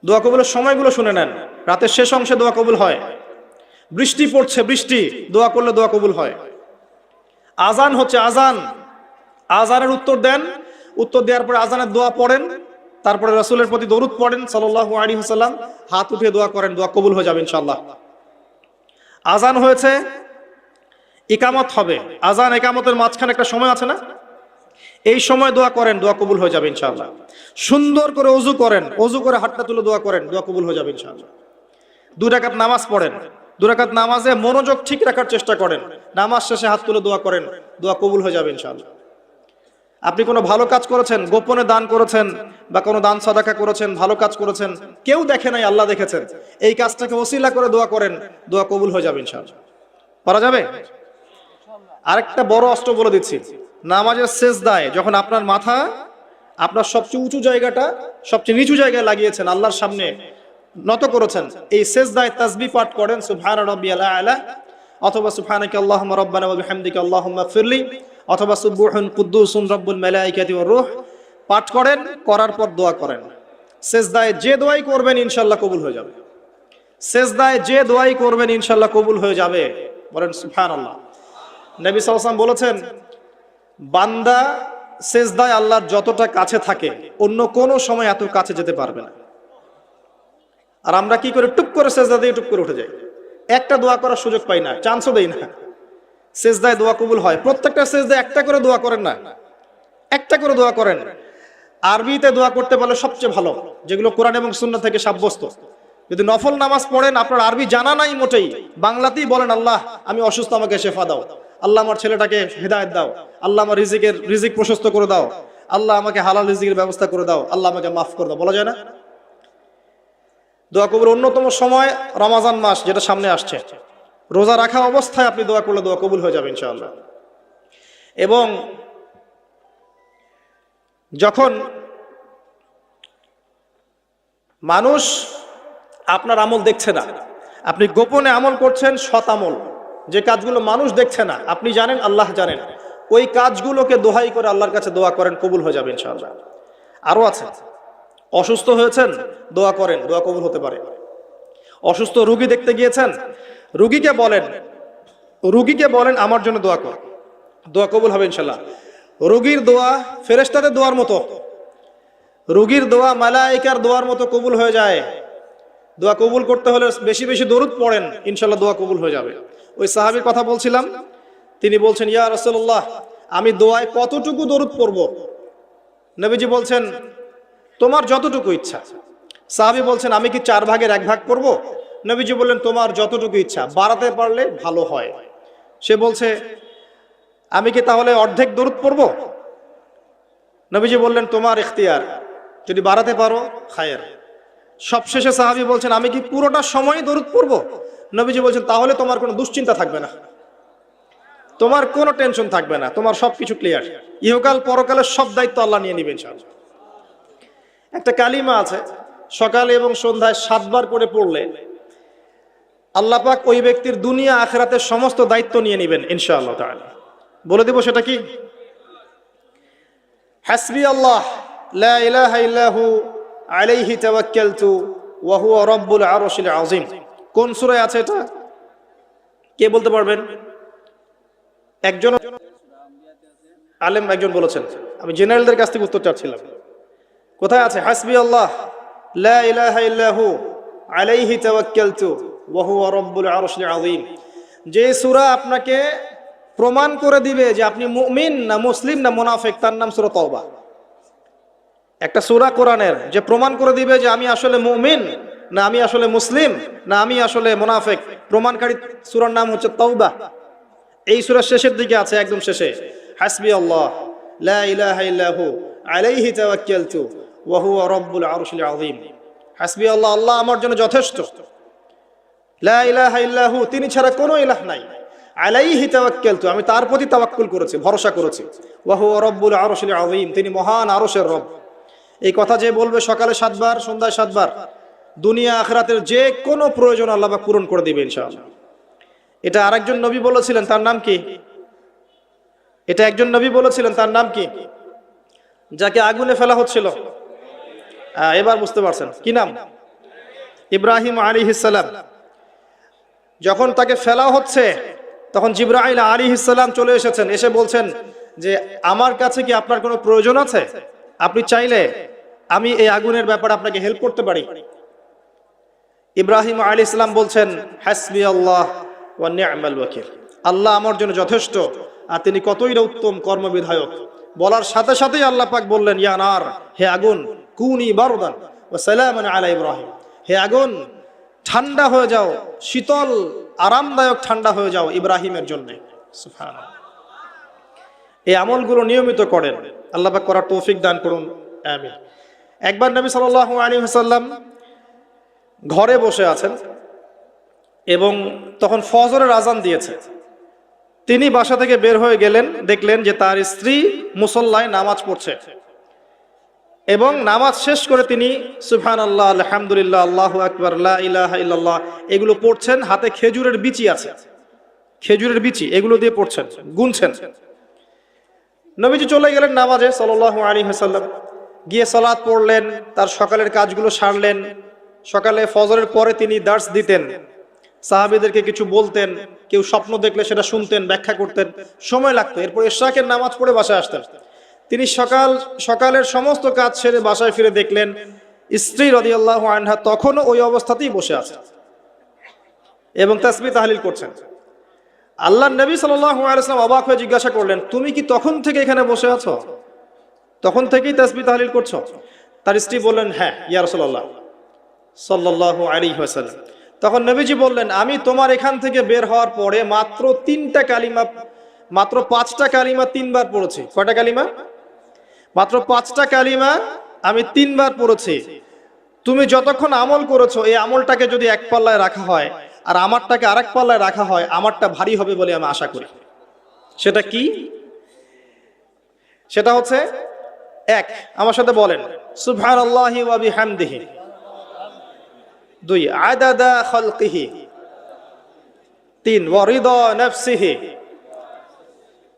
দোয়া কবুলের সময়গুলো শুনে নেন। রাতের শেষ অংশে দোয়া কবুল হয়। বৃষ্টি পড়ছে, বৃষ্টি, দোয়া করলে দোয়া কবুল হয়। আজান হচ্ছে, আজান, আজানের উত্তর দেন, উত্তর দেওয়ার পরে আজানের দোয়া পড়েন, তারপরে রাসূলের প্রতি দরুদ পড়েন সাল্লাল্লাহু আলাইহি ওয়াসাল্লাম, হাত উঠিয়ে দোয়া করেন, দোয়া কবুল হয়ে যাবে ইনশাআল্লাহ। আজান হয়েছে, ইকামত হবে, আজান ইকামতের মাঝখানে একটা সময় আছে না, এই সময় দোয়া করেন, দোয়া কবুল হয়ে যাবে ইনশাআল্লাহ। সুন্দর করে ওযু করেন, ওযু করে হাতটা তুলে দোয়া করেন, দোয়া কবুল হয়ে যাবে ইনশাআল্লাহ। 2 রাকাত নামাজ পড়েন, 2 রাকাত নামাজে মনোযোগ ঠিক রাখার চেষ্টা করেন, নামাজ শেষে হাত তুলে দোয়া করেন, দোয়া কবুল হয়ে যাবে ইনশাআল্লাহ। আপনি কোনো ভালো কাজ করেছেন, গোপনে দান করেছেন বা কোনো দান সাদাকা করেছেন, ভালো কাজ করেছেন, কেউ দেখে নাই, আল্লাহ দেখেছেন, এই কাজটাকে ওসিলা করে দোয়া করেন, দোয়া কবুল হয়ে যাবে ইনশাআল্লাহ। পারা যাবে? আরেকটা বড় অস্ত্র বলে দিচ্ছি, নামাজের সেজদায় যখন আপনার মাথা আপনার সবচেয়ে উঁচু জায়গাটা সবচেয়ে নিচু জায়গায় লাগিয়েছেন, আল্লাহর সামনে নত করেছেন, এই সেজদায় তাসবিহ পাঠ করেন, সুবহান রাব্বিয়াল আ'লা, অথবা সুবহানাকা আল্লাহুম্মা রাব্বানা ওয়া বিহামদিকা আল্লাহুম্মা ইগফিরলি, অথবা সুবহুন কুদ্দুসুন রব্বুল মালাইকাতি ওয়ার রূহ পাঠ করেন, করার পর দোয়া করেন। সেজদায় যে দোয়াই করবেন ইনশাআল্লাহ কবুল হয়ে যাবে। সেজদায় যে দোয়াই করবেন ইনশাআল্লাহ কবুল হয়ে যাবে, বলেন সুবহানাল্লাহ। নবী সাল্লাল্লাহু আলাইহি ওয়াসাল্লাম বলেছেন, বান্দা সেজদায় আল্লাহর যতটা কাছে থাকে অন্য কোনো সময় এত কাছে যেতে পারবে না। আর আমরা কি করে, টুক করে সেজদা দিয়ে টুক করে উঠে যাই, একটা দোয়া করার সুযোগ পাই না, চান্সও দেই না। সেজদায় দোয়া কবুল হয়, প্রত্যেকটা সেজদায় একটা করে দোয়া করেন না, একটা করে দোয়া করেন। আরবিতে দোয়া করতে পারলে সবচেয়ে ভালো, যেগুলো কোরআন এবং সুন্নাহ থেকে সাব্যস্ত। যদি নফল নামাজ পড়েন, আপনার আরবি জানা নাই মোটেই, বাংলাতেই বলেন, আল্লাহ আমি অসুস্থ, আমাকে শেফা দাও, আল্লাহ আমার ছেলেটাকে হেদায়েত দাও, আল্লাহ আমার রিজিক প্রশস্ত করে দাও, আল্লাহ আমাকে হালাল রিজিকের ব্যবস্থা করে দাও, আল্লাহ আমাকে মাফ করে দাও, বলা যায় না? দোয়া কবুল অন্যতম সময় রমাজান মাস, যেটা সামনে আসছে, রোজা রাখা অবস্থায় আপনি দোয়া করলে দোয়া কবুল হয়ে যাবে ইনশাআল্লাহ। এবং যখন মানুষ আপনার আমল দেখছে না, আপনি গোপনে আমল করছেন, সৎ আমল, যে কাজগুলো মানুষ দেখছে না, আপনি জানেন, আল্লাহ জানেন, ওই কাজগুলোকে দোহাই করে আল্লাহর কাছে দোয়া করেন, কবুল হয়ে যাবে ইনশাআল্লাহ। আরো আছে, অসুস্থ হয়েছেন, দোয়া করেন, দোয়া কবুল হতে পারে। অসুস্থ রোগী দেখতে গিয়েছেন, রোগীকে বলেন আমার জন্য দোয়া কর, দোয়া কবুল হবে ইনশাআল্লাহ। রোগীর দোয়া ফেরেশতাদের দোয়ার মতো, রোগীর দোয়া মালায়েকার দোয়ার মতো কবুল হয়ে যায়। দোয়া কবুল করতে হলে বেশি বেশি দরুদ পড়েন, ইনশাআল্লাহ দোয়া কবুল হয়ে যাবে। ওই সাহাবীর কথা বলছিলাম, তিনি বলছেন, ইয়া রাসূলুল্লাহ, আমি দোয়ায় কতটুকু দরুদ পড়ব? নবীজি বলছেন, তোমার যতটুকু ইচ্ছা। সাহাবী বলছেন, আমি কি 4 ভাগের 1 ভাগ পড়ব? নবীজি বললেন, তোমার যতটুকু ইচ্ছা, বাড়াতে পারলে ভালো হয়। সে বলছে, আমি কি তাহলে অর্ধেক দরুদ পড়ব? নবীজি বললেন, তোমার ইখতিয়ার, যদি বাড়াতে পারো খায়ের। সবশেষে সাহাবী বলছেন, আমি কি পুরোটা সময় দরুদ পড়ব? নবীজি বলছেন, তাহলে তোমার কোনো দুশ্চিন্তা থাকবে না, তোমার কোনো টেনশন থাকবে না, তোমার সবকিছু ক্লিয়ার, ইহকাল পরকালের সব দায়িত্ব আল্লাহ নিয়ে নেবেন ইনশাআল্লাহ। একটা কালিমা আছে, সকালে এবং সন্ধ্যায় 7 বার করে পড়লে আল্লাহ পাক ওই ব্যক্তির দুনিয়া আখিরাতের সমস্ত দায়িত্ব নিয়ে নেবেন ইনশাআল্লাহ তাআলা। বলে দিব সেটা কি? হাসবি আল্লাহ লা ইলাহা ইল্লাহু আলাইহি তাওয়াক্কালতু ওয়া হুয়া রাব্বুল আরশিল আযীম। কোন সূরায় আছে এটা? কে বলতে পারবেন? একজন আলেম একজন বলেছেন, আমি জেনারেলদের কাছ থেকে উত্তর চাচ্ছিলাম। কোথায় আছে? হাসবি আল্লাহ লা ইলাহা ইল্লাহু আলাইহি তাওয়াক্কালতু ওয়া হুয়া রাব্বুল আরশিল আযীম। যে সূরা আপনাকে প্রমাণ করে দিবে যে আপনি মুমিন না মুসলিম না মুনাফিক, তার নাম সূরা তাওবা। একটা সূরা কোরআনের যে প্রমাণ করে দিবে যে আমি আসলে মুমিন না আমি আসলে মুসলিম না আমি আসলে মুনাফিক, প্রমাণকারী সূরার নাম হচ্ছে তাওবা। এই সূরার শেষের দিকে আছে, একদম শেষে, হাসবি আল্লাহ লা ইলাহা ইল্লাহু আলাইহি তাওয়াক্কালতু ওয়া হুয়া রাব্বুল আরশিল আযীম। হাসবি আল্লাহ, আল্লাহ আমার জন্য যথেষ্ট, লা ইলাহা ইল্লাহু, তিনি ছাড়া কোনো ইলাহ নাই, আলাইহি তাওয়াক্কালতু, আমি তার প্রতি তাওয়াক্কুল করেছি, ভরসা করেছি, ওয়া হুয়া রাব্বুল আরশিল আযীম, তিনি মহান আরশের রব। এই কথা যে বলবে সকালে 7 বার, সন্ধ্যায় 7 বার, দুনিয়া আখিরাতের যে কোনো প্রয়োজন আল্লাহ পাক পূরণ করে দিবেন ইনশাআল্লাহ। এটা আরেকজন নবী বলেছিলেন, তার নাম কি? এটা একজন নবী বলেছিলেন, তার নাম কি? যাকে আগুনে ফেলা হচ্ছিল, এবার বুঝতে পারছেন কি নাম? ইব্রাহিম আলাইহিস সালাম যখন তাকে ফেলা হচ্ছে, তখন জিবরাইল আলাইহিস সালাম চলে এসেছেন, এসে বলছেন যে আমার কাছে কি আপনার কোনো প্রয়োজন আছে? আপনি চাইলে আমি এই আগুনের ব্যাপারে আপনাকে হেল্প করতে পারি। ইব্রাহিম আলাইহিস সালাম বলছেন, হাসবি আল্লাহ ওয়া নি'মাল ওয়াকিল, আল্লাহ আমার জন্য যথেষ্ট, আর তিনি কতই না উত্তম কর্মবিধায়ক। বলার সাথে সাথেই আল্লাহ পাক বললেন, ইয়া নার, হে আগুন, কুনি বারদান ওয়া সালামান আলা ইব্রাহিম, হে আগুন ঠান্ডা হয়ে যাও, শীতল আরামদায়ক ঠান্ডা হয়ে যাও ইব্রাহিমের জন্য। সুবহানাল্লাহ। এই আমলগুলো নিয়মিত করেন, আল্লাহ পাক করার তৌফিক দান করুন, আমিন। একবার নবী সাল্লাল্লাহু আলাইহি ওয়াসাল্লাম ঘরে বসে আছেন এবং তখন ফজরের আজান দিয়েছে। তিনি বাসা থেকে বের হয়ে গেলেন, দেখলেন যে তার স্ত্রী মুসল্লায় নামাজ পড়ছে এবং নামাজ শেষ করে তিনি সুবহানাল্লাহ, আলহামদুলিল্লাহ, আল্লাহু আকবার, লা ইলাহা ইল্লাল্লাহ এগুলো পড়ছেন। হাতে খেজুরের বিচি আছে, খেজুরের বিচি, এগুলো দিয়ে পড়ছেন, গুনছেন। নবীজি চলে গেলেন নামাজে সাল্লাল্লাহু আলাইহি ওয়াসাল্লাম, গিয়ে সালাত পড়লেন, তার সকালের কাজগুলো সারলেন। সকালে ফজরের পরে তিনি দার্স দিতেন, সাহাবীদেরকে কিছু বলতেন, কেউ স্বপ্ন দেখলে সেটা শুনতেন, ব্যাখ্যা করতেন, সময় লাগতো। এরপর ইশরাকের নামাজ পড়ে বাসায় আসতেন। তিনি সকালের সমস্ত কাজ সেরে বাসায় ফিরে দেখলেন স্ত্রী রাদিয়াল্লাহু আনহা তখনও ওই অবস্থাতেই বসে আছে এবং তাসবিহ তাহলিল করছেন। আল্লাহর নবী সাল্লাল্লাহু আলাইহি ওয়াসাল্লাম অবাক হয়ে জিজ্ঞাসা করলেন, তুমি কি তখন থেকে এখানে বসে আছো? তখন থেকেই তাসবিহ তাহলিল করছো? তার স্ত্রী বললেন, হ্যাঁ ইয়া রাসূলুল্লাহ সাল্লাল্লাহু আলাইহি ওয়াসাল্লাম। তখন নবীজি বললেন, আমি তোমার এখান থেকে বের হওয়ার পরে মাত্র 5টা কালিমা 3বার পড়েছি। কয়টা কালিমা? মাত্র 5টা কালিমা আমি 3বার পড়েছি। তুমি যতক্ষণ আমল করেছো, এই আমলটাকে যদি এক পাল্লায় রাখা হয় আর আমারটাকে আরেক পাল্লায় রাখা হয়, আমারটা ভারী হবে বলে আমি আশা করি। সেটা কি? সেটা হচ্ছে, এক, আমার সাথে বলেন সুবহানাল্লাহি ওয়া বিহামদিহি। 2, আদাদা খালকিহি। 3, ওয়া রিদা নাফসিহি।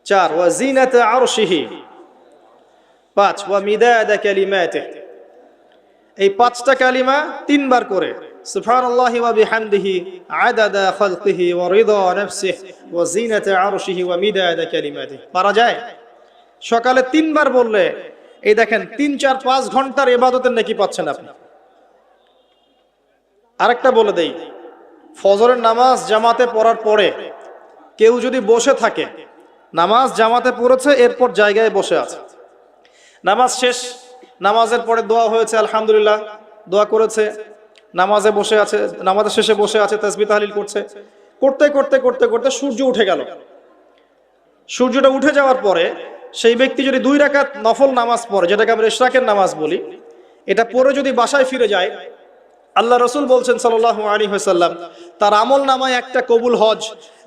4, ওয়া জিনাতা আরশিহি। 5, ওয়া মিদাদা কালিমাতিহি। এই 5টা কালিমা 3বার করে, সুবহানাল্লাহি ওয়া বিহামদিহি, আদাদা খালকিহি, ওয়া রিদা নাফসিহি, ওয়া জিনাতা আরশিহি, ওয়া মিদাদা কালিমাতিহি। পারা যায়? সকালে 3বার বললে এই দেখেন 3, 4, 5 ঘন্টার ইবাদতের নেকি পাচ্ছেন আপনি। আরেকটা বলে দেই, ফজরের নামাজ জামাতে পড়ার পরে কেউ যদি বসে থাকে, নামাজ জামাতে পড়েছে এরপর জায়গায় বসে আছে, নামাজ শেষ, নামাজের পরে দোয়া হয়েছে, আলহামদুলিল্লাহ দোয়া করেছে, নামাজে বসে আছে, নামাজের শেষে বসে আছে, তাসবিহ তাহলিল করছে, করতে করতে করতে করতে সূর্য উঠে গেল। সূর্যটা উঠে যাওয়ার পরে সেই ব্যক্তি যদি 2 রাকাত নফল নামাজ পড়ে, যেটাকে আমরা ইশরাকের নামাজ বলি, এটা পড়ে যদি বাসায় ফিরে যায়, আল্লাহ রাসূল বলছেন সাল্লাল্লাহু আলাইহি ওয়াসাল্লাম, তার আমল নামায় একটা কবুল হজ,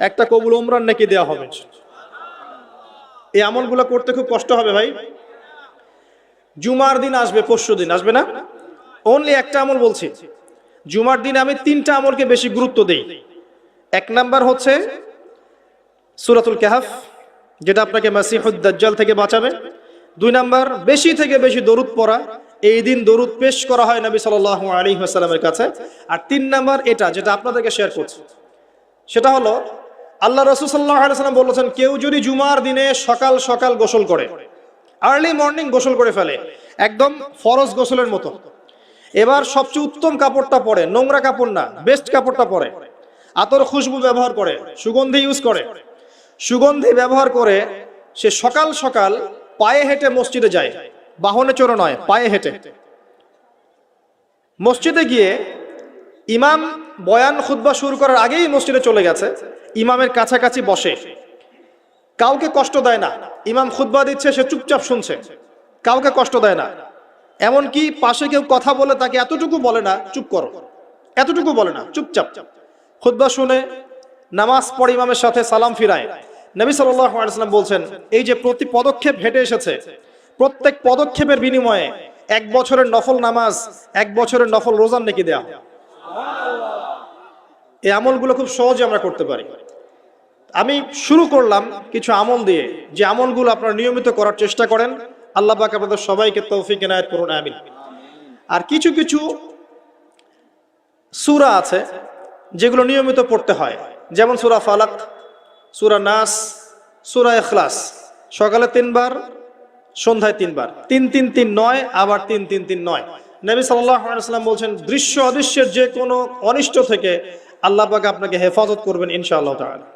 একটা কবুল উমরার নেকি দেওয়া হবে। এই আমলগুলো করতে খুব কষ্ট হবে ভাই। জুমার দিন আসবে, পরশু দিন আসবে না? অনলি একটা আমল বলছি। জুমার দিন আমি 3টা আমলকে বেশি গুরুত্ব দেই। 1 নাম্বার হচ্ছে সূরাতুল কাহফ, যেটা আপনাকে মাসিহুদ দাজ্জাল থেকে বাঁচাবে। 2 নাম্বার বেশি থেকে বেশি দরুদ পড়া, এই দিন দরুদ পেশ করা হয় নবী সাল্লাল্লাহু আলাইহি ওয়াসাল্লামের কাছে। আর 3 নাম্বার এটা যেটা আপনাদেরকে শেয়ার করছি, সেটা হলো আল্লাহ রাসূল সাল্লাল্লাহু আলাইহি ওয়াসাল্লাম বলেছেন, কেউ যদি জুমার দিনে সকাল সকাল গোসল করে, আর্লি মর্নিং গোসল করে ফেলে, একদম ফরজ গোসলের মতো, এবার সবচেয়ে উত্তম কাপড়টা পরে, নোংরা কাপড় না, বেস্ট কাপড়টা পরে, আতর খুশবু ব্যবহার করে, সুগন্ধি ইউজ করে, সুগন্ধি ব্যবহার করে সে সকাল সকাল পায়ে হেঁটে মসজিদে যায়, বাহনে চড়ে নয়, পায়ে হেঁটে মসজিদে গিয়ে ইমাম বয়ান খুতবা শুরু করার আগেই মসজিদে চলে গেছে, ইমামের কাছাকাছি বসে, কাউকে কষ্ট দেয় না, ইমাম খুতবা দিচ্ছে সে চুপচাপ শুনছে, কাউকে কষ্ট দেয় না। এমনকি পাশে কেউ কথা বলে তাকে এতটুকু বলে না চুপ করো, এতটুকু বলে না, চুপচাপ খুতবা শুনে নামাজ পড়ে ইমামের সাথে সালাম ফিরায়। নবী সাল্লাল্লাহু আলাইহি ওয়াসাল্লাম বলছেন, এই যে প্রতি পদক্ষেপ হেঁটে এসেছে, প্রত্যেক পদক্ষেপের বিনিময়ে 1 বছরের নফল নামাজ, 1 বছরের নফল রোজার নেকি দেয়া। এই আমলগুলো খুব সহজে আমরা করতে পারি। আমি শুরু করলাম কিছু আমল দিয়ে, যে আমলগুলো আপনারা নিয়মিত করার চেষ্টা করেন, আল্লাহ পাক আপনাদের সবাইকে তৌফিক এনায়েত করুন, আমিন। আর কিছু কিছু সূরা আছে যেগুলো নিয়মিত পড়তে হয়, যেমন সূরা ফালাক, সূরা নাস, সূরা ইখলাস। সকালে 3 বার, সন্ধ্যায় 3 বার। 3-3-3 9, আবার 3-3-3 9। নবী সাল্লাল্লাহু আলাইহি ওয়াসাল্লাম বলছেন দৃশ্য অদৃশ্যের যে কোনো অনিষ্ট থেকে আল্লাহ পাক আপনাকে হেফাজত করবেন ইনশাআল্লাহ তাআলা।